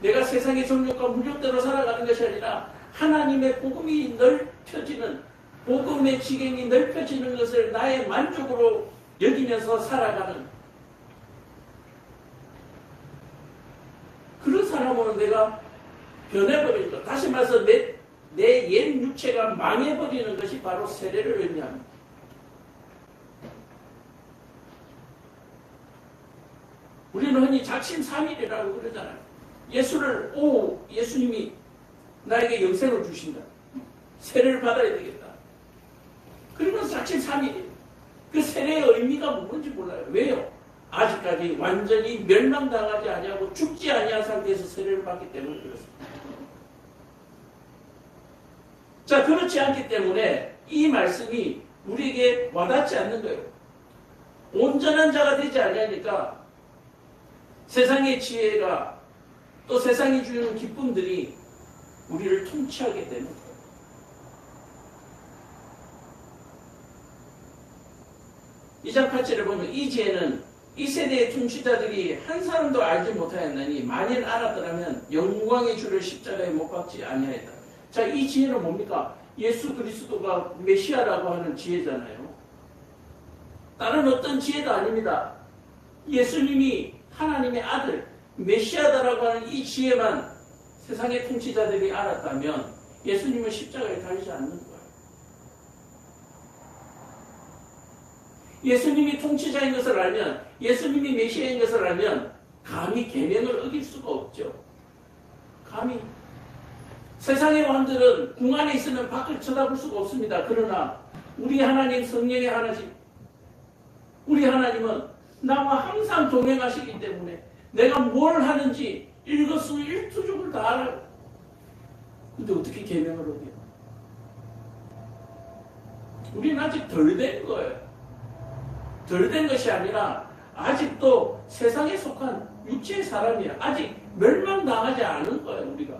내가 세상의 정욕과 물욕대로 살아가는 것이 아니라 하나님의 복음이 넓혀지는, 복음의 지경이 넓혀지는 것을 나의 만족으로 여기면서 살아가는 그런 사람으로 내가 변해버리는 것. 다시 말해서 내 옛 육체가 망해버리는 것이 바로 세례를 의미합니다. 우리는 흔히 작심삼일이라고 그러잖아요. 예수님이 나에게 영생을 주신다. 세례를 받아야 되겠다. 그러면 작심삼일이에요. 그 세례의 의미가 뭔지 몰라요. 왜요? 아직까지 완전히 멸망당하지 아니하고 죽지 아니한 상태에서 세례를 받기 때문에 그렇습니다. 자, 그렇지 않기 때문에 이 말씀이 우리에게 와닿지 않는 거예요. 온전한 자가 되지 아니하니까 세상의 지혜가 또 세상이 주는 기쁨들이 우리를 통치하게 되는 거예요. 이 장 8절에 보면 이 지혜는 이 세대의 통치자들이 한 사람도 알지 못하였나니 만일 알았더라면 영광의 주를 십자가에 못 박지 아니하였다. 자, 이 지혜는 뭡니까? 예수 그리스도가 메시아라고 하는 지혜잖아요. 다른 어떤 지혜도 아닙니다. 예수님이 하나님의 아들 메시아다라고 하는 이 지혜만 세상의 통치자들이 알았다면 예수님은 십자가에 달리지 않는 거예요. 예수님이 통치자인 것을 알면, 예수님이 메시아인 것을 알면 감히 계명을 어길 수가 없죠. 감히. 세상의 왕들은 궁 안에 있으면 밖을 쳐다볼 수가 없습니다. 그러나 우리 하나님 성령의 하나님, 우리 하나님은 나와 항상 동행하시기 때문에 내가 뭘 하는지 일거수일투족을 다 알아요. 근데 어떻게 계명을 어겨요? 우리는 아직 덜 된 거예요. 덜 된 것이 아니라 아직도 세상에 속한 육체의 사람이야. 아직 멸망당하지 않은 거예요, 우리가.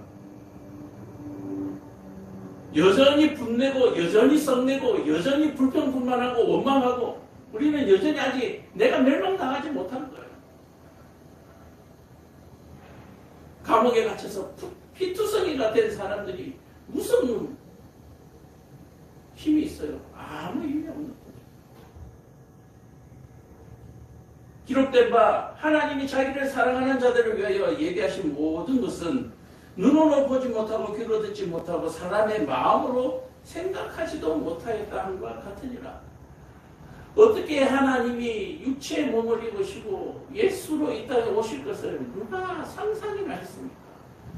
여전히 분내고, 여전히 썩내고, 여전히 불평불만하고, 원망하고, 우리는 여전히 아직 내가 멸망당하지 못하는 거예요. 감옥에 갇혀서 피투성이가 된 사람들이 무슨 힘이 있어요? 아무 힘이 없는 거죠. 기록된 바 하나님이 자기를 사랑하는 자들을 위하여 예비하신 모든 것은 눈으로 보지 못하고 귀로 듣지 못하고 사람의 마음으로 생각하지도 못하였다 함과 같으니라. 어떻게 하나님이 육체의 몸을 입으시고 예수로 이 땅에 오실 것을 누가 상상이나 했습니까?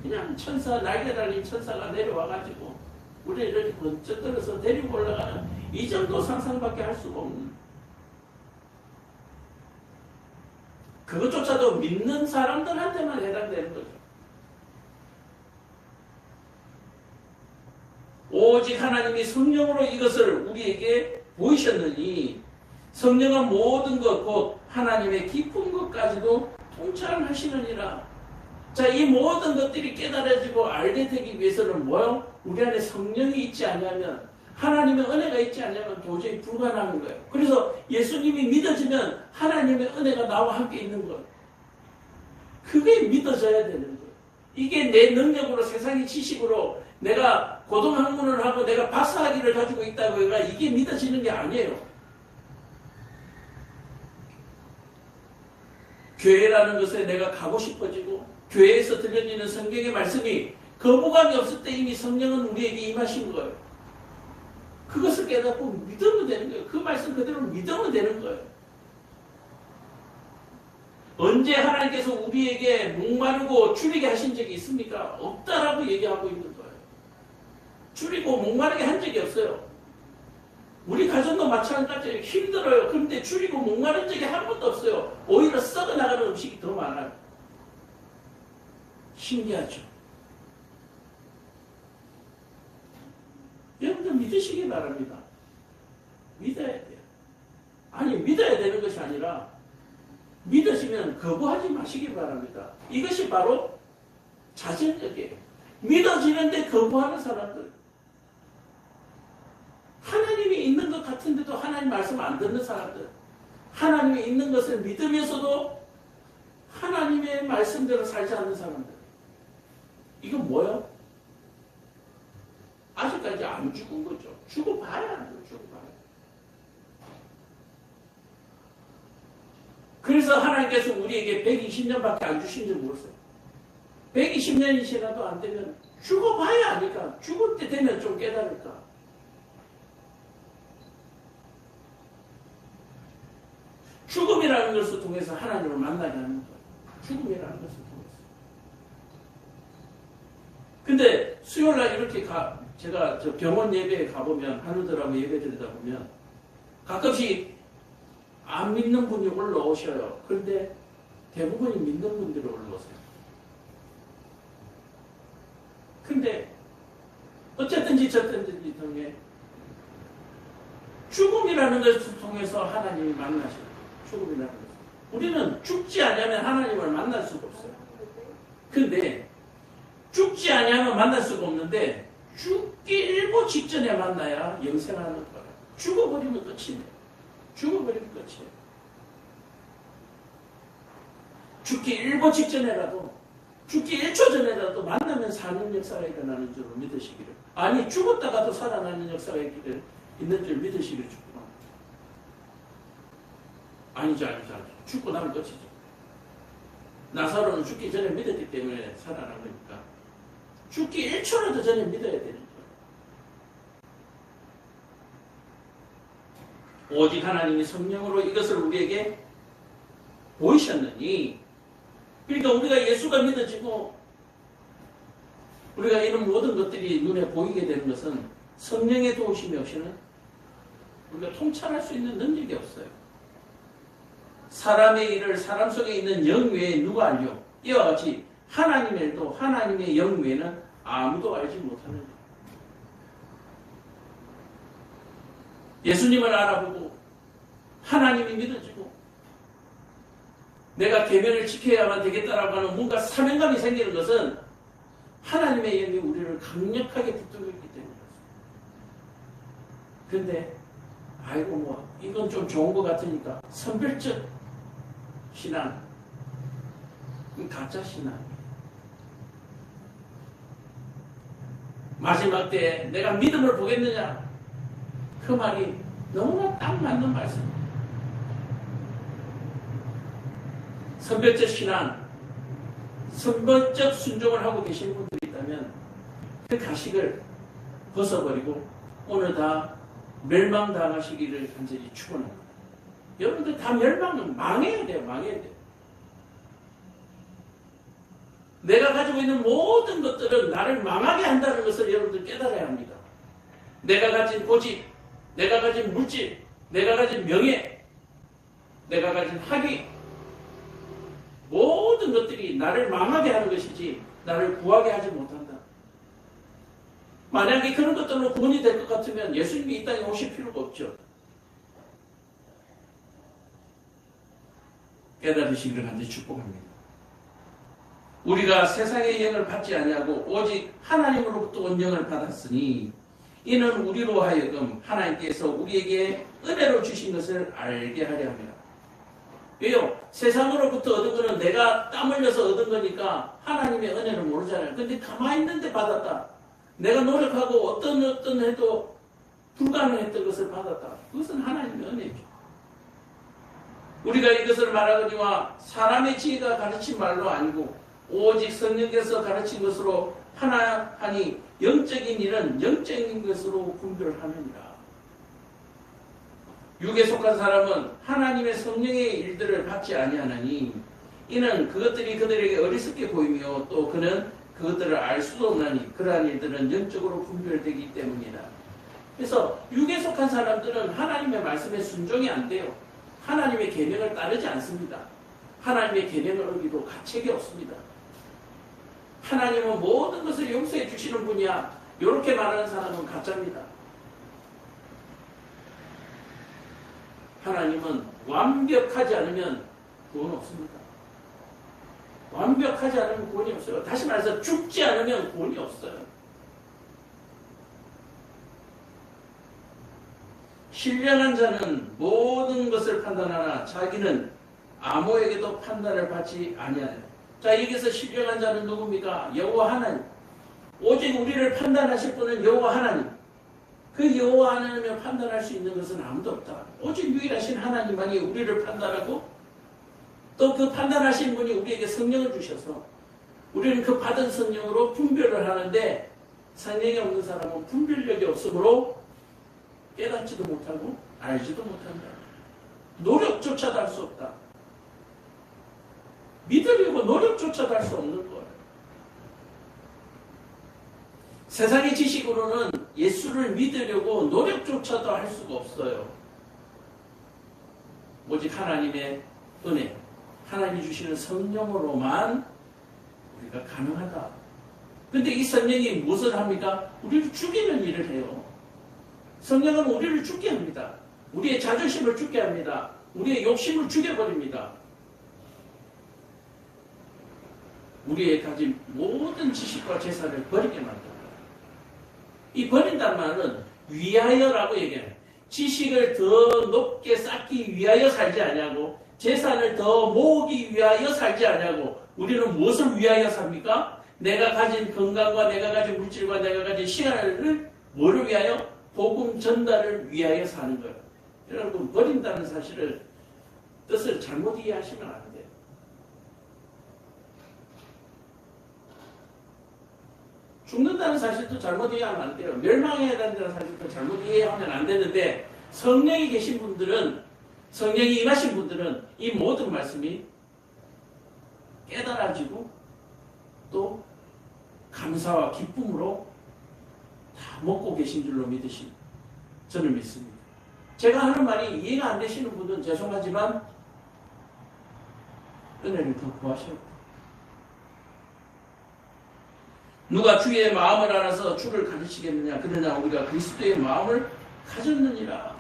그냥 천사, 날개 달린 천사가 내려와가지고 우리를 이렇게 번쩍 들어서 데리고 올라가는 이 정도 상상밖에 할 수가 없는, 그것조차도 믿는 사람들한테만 해당되는 거죠. 오직 하나님이 성령으로 이것을 우리에게 보이셨느니 성령은 모든 것 곧 하나님의 깊은 것까지도 통찰하시느니라. 자, 이 모든 것들이 깨달아지고 알게 되기 위해서는 뭐요? 우리 안에 성령이 있지 않으면, 하나님의 은혜가 있지 않으면 도저히 불가능한 거예요. 그래서 예수님이 믿어지면 하나님의 은혜가 나와 함께 있는 거예요. 그게 믿어져야 되는 거예요. 이게 내 능력으로, 세상의 지식으로 내가 고등학문을 하고 내가 박사학위를 가지고 있다고 해가 이게 믿어지는 게 아니에요. 교회라는 것에 내가 가고 싶어지고 교회에서 들려지는 성경의 말씀이 거부감이 없을 때 이미 성령은 우리에게 임하신 거예요. 그것을 깨닫고 믿으면 되는 거예요. 그 말씀 그대로 믿으면 되는 거예요. 언제 하나님께서 우리에게 목마르고 줄이게 하신 적이 있습니까? 없다라고 얘기하고 있는 거예요. 줄이고 목마르게 한 적이 없어요. 우리 가정도 마찬가지예요. 힘들어요. 그런데 줄이고 목마른 적이 한 번도 없어요. 오히려 썩어나가는 음식이 더 많아요. 신기하죠? 여러분들 믿으시기 바랍니다. 믿어야 돼요. 아니, 믿어야 되는 것이 아니라 믿으시면 거부하지 마시기 바랍니다. 이것이 바로 자전적이에요. 믿어지는데 거부하는 사람들. 하나님이 있는 것 같은데도 하나님 말씀 안 듣는 사람들. 하나님이 있는 것을 믿으면서도 하나님의 말씀대로 살지 않는 사람들. 이건 뭐예요? 아직까지 안 죽은 거죠. 죽어봐야 안 돼요. 죽어봐야. 그래서 하나님께서 우리에게 120년밖에 안 주신 줄 모르세요. 120년이 지나도 안 되면 죽어봐야 하니까, 죽을 때 되면 좀 깨달을까. 죽음이라는 것을 통해서 하나님을 만나게 하는 거예요. 죽음이라는 것을 통해서. 근데 수요일날 이렇게 제가 저 병원 예배에 가보면, 한우들하고 예배 드리다 보면 가끔씩 안 믿는 분이 올라오셔요. 그런데 대부분이 믿는 분들이 올라오세요. 근데 어쨌든지 저든지 통해 죽음이라는 것을 통해서 하나님이 만나셔요. 죽음이라는 것. 우리는 죽지 않으면 하나님을 만날 수가 없어요. 근데 죽지 않으면 만날 수가 없는데 죽기 일보 직전에 만나야 영생하는 거예요. 죽어버리면 끝이에요. 죽어버리면 끝이에요. 죽기 일보 직전에라도, 죽기 1초 전에라도 만나면 사는 역사가 일어나는 줄 믿으시기를. 아니, 죽었다가도 살아나는 역사가 있는 줄 믿으시기를 축복합니다. 아니죠. 죽고 나면 끝이죠. 나사로는 죽기 전에 믿었기 때문에 살아난 거니까. 죽기 1초라도 전에 믿어야 되는 거예요. 오직 하나님이 성령으로 이것을 우리에게 보이셨느니, 그러니까 우리가 예수가 믿어지고 우리가 이런 모든 것들이 눈에 보이게 되는 것은 성령의 도우심이 없이는 우리가 통찰할 수 있는 능력이 없어요. 사람의 일을 사람 속에 있는 영 외에 누가 알려? 이와 같이 하나님의 일도 하나님의 영 외에는 아무도 알지 못하는 것. 예수님을 알아보고 하나님이 믿어지고 내가 계명을 지켜야만 되겠다라고 하는 뭔가 사명감이 생기는 것은 하나님의 영이 우리를 강력하게 붙들고 있기 때문이었습니다. 그런데 아이고 뭐 이건 좀 좋은 것 같으니까 선별적 신앙, 가짜 신앙. 마지막 때에 내가 믿음을 보겠느냐? 그 말이 너무나 딱 맞는 말씀입니다. 선별적 신앙, 선별적 순종을 하고 계시는 분들이 있다면 그 가식을 벗어버리고 오늘 다 멸망당하시기를 간절히 축원합니다. 여러분들 다 멸망은 망해야 돼요. 망해야 돼요. 내가 가지고 있는 모든 것들은 나를 망하게 한다는 것을 여러분들 깨달아야 합니다. 내가 가진 고집, 내가 가진 물질, 내가 가진 명예, 내가 가진 학위, 모든 것들이 나를 망하게 하는 것이지 나를 구하게 하지 못한다. 만약에 그런 것들로 구원이 될 것 같으면 예수님이 이 땅에 오실 필요가 없죠. 깨달으시기를 간절히 축복합니다. 우리가 세상의 영을 받지 아니하고 오직 하나님으로부터 온 영을 받았으니 이는 우리로 하여금 하나님께서 우리에게 은혜로 주신 것을 알게 하려 합니다. 왜요? 세상으로부터 얻은 거는 내가 땀 흘려서 얻은 거니까 하나님의 은혜를 모르잖아요. 근데 가만히 있는데 받았다. 내가 노력하고 어떤 해도 불가능했던 것을 받았다. 그것은 하나님의 은혜죠. 우리가 이것을 말하거니와 사람의 지혜가 가르친 말로 아니고 오직 성령께서 가르친 것으로 하나하니 영적인 일은 영적인 것으로 분별하느니라. 육에 속한 사람은 하나님의 성령의 일들을 받지 아니하나니 이는 그것들이 그들에게 어리석게 보이며 또 그는 그것들을 알 수도 없나니 그러한 일들은 영적으로 분별되기 때문이다. 그래서 육에 속한 사람들은 하나님의 말씀에 순종이 안 돼요. 하나님의 계명을 따르지 않습니다. 하나님의 계명을 어기도 가책이 없습니다. 하나님은 모든 것을 용서해 주시는 분이야. 이렇게 말하는 사람은 가짜입니다. 하나님은 완벽하지 않으면 구원 없습니다. 완벽하지 않으면 구원이 없어요. 다시 말해서 죽지 않으면 구원이 없어요. 신령한 자는 모든 것을 판단하나 자기는 아무에게도 판단을 받지 아니하느라. 자, 여기서 신령한 자는 누굽니까? 여호와 하나님. 오직 우리를 판단하실 분은 여호와 하나님. 그 여호와 하나님을 판단할 수 있는 것은 아무도 없다. 오직 유일하신 하나님만이 우리를 판단하고 또 그 판단하신 분이 우리에게 성령을 주셔서 우리는 그 받은 성령으로 분별을 하는데 성령이 없는 사람은 분별력이 없으므로 깨닫지도 못하고 알지도 못한다. 노력조차도 할 수 없다. 믿으려고 노력조차도 할 수 없는 거예요. 세상의 지식으로는 예수를 믿으려고 노력조차도 할 수가 없어요. 오직 하나님의 은혜, 하나님이 주시는 성령으로만 우리가 가능하다. 근데 이 성령이 무엇을 합니까? 우리를 죽이는 일을 해요. 성령은 우리를 죽게 합니다. 우리의 자존심을 죽게 합니다. 우리의 욕심을 죽여버립니다. 우리의 가진 모든 지식과 재산을 버리게 만듭니다. 이 버린다는 말은 위하여라고 얘기해요. 지식을 더 높게 쌓기 위하여 살지 않냐고, 재산을 더 모으기 위하여 살지 않냐고. 우리는 무엇을 위하여 삽니까? 내가 가진 건강과 내가 가진 물질과 내가 가진 시간을 뭐를 위하여? 복음 전달을 위하여 사는 거예요. 여러분, 버린다는 사실을 뜻을 잘못 이해하시면 안 돼요. 죽는다는 사실도 잘못 이해하면 안 돼요. 멸망해야 된다는 사실도 잘못 이해하면 안 되는데 성령이 계신 분들은, 성령이 임하신 분들은 이 모든 말씀이 깨달아지고 또 감사와 기쁨으로 다 먹고 계신 줄로 믿으시 저는 믿습니다. 제가 하는 말이 이해가 안 되시는 분은 죄송하지만 은혜를 더 구하셔야 돼요. 누가 주의 마음을 알아서 주를 가르치겠느냐? 그러나 우리가 그리스도의 마음을 가졌느니라.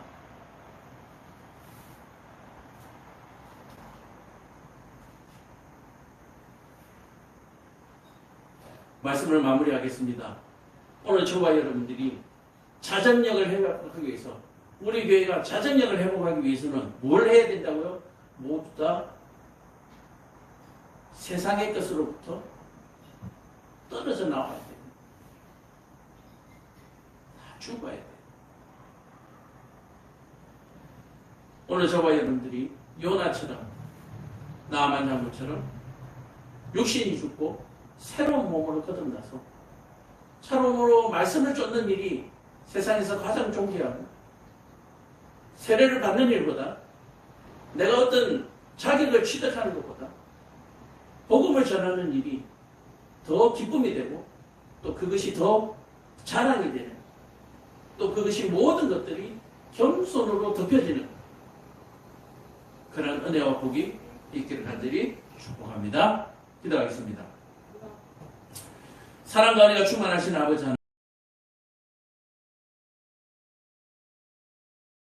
말씀을 마무리하겠습니다. 오늘 저와 여러분들이 자정력을 회복하기 위해서, 우리 교회가 자정력을 회복하기 위해서는 뭘 해야 된다고요? 모두 다 세상의 것으로부터 떨어져 나와야 돼요. 다 죽어야 돼요. 오늘 저와 여러분들이 요나처럼, 나아만 장군처럼 육신이 죽고 새로운 몸으로 거듭나서 처음으로 말씀을 쫓는 일이 세상에서 가장 존귀하고, 세례를 받는 일보다, 내가 어떤 자격을 취득하는 것보다 복음을 전하는 일이 더 기쁨이 되고, 또 그것이 더 자랑이 되는, 또 그것이 모든 것들이 겸손으로 덮여지는 그런 은혜와 복이 있기를 간절히 축복합니다. 기도하겠습니다. 사랑과 은혜가 충만하신 아버지 하나님,